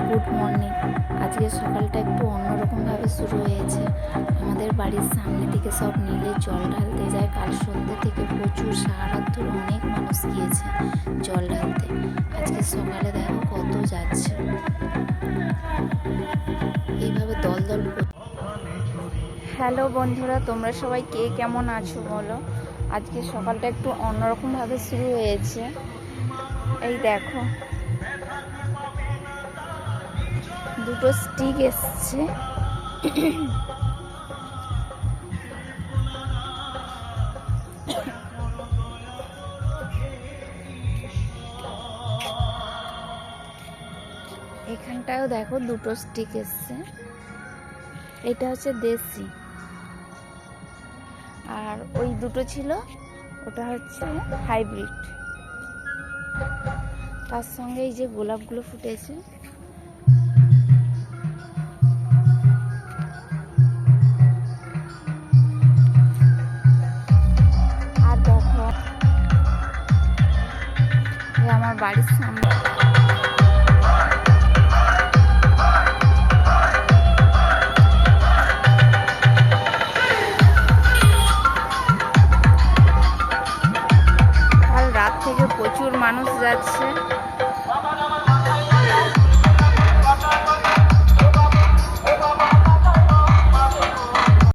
Good morning. আজকে সকালটা একটু অন্যরকমভাবে শুরু হয়েছে। আমাদের বাড়ির সামনে থেকে সব নীলে জল ঢালতে যায়। কাল সন্ধ্যে থেকে প্রচুর সারা রাত ধরে অনেক মানুষ গিয়েছে জল ঢালতে। আজকে সকালে দেখো কত যাচ্ছে, এইভাবে দল দল। হ্যালো বন্ধুরা, তোমরা সবাই কে কেমন আছো বলো। আজকে সকালটা একটু অন্যরকমভাবে শুরু হয়েছে। এই দেখো দুটো স্টিক এসছে। এখানটাও দেখো দুটো স্টিক এসছে। এটা হচ্ছে দেশি, আর ওই দুটো ছিল ওটা হচ্ছে হাইব্রিড। তার সঙ্গে এই যে গোলাপগুলো ফুটেছে। আর দেখো আমার বাড়ির সামনে কাল রাত থেকে প্রচুর মানুষ যাচ্ছে।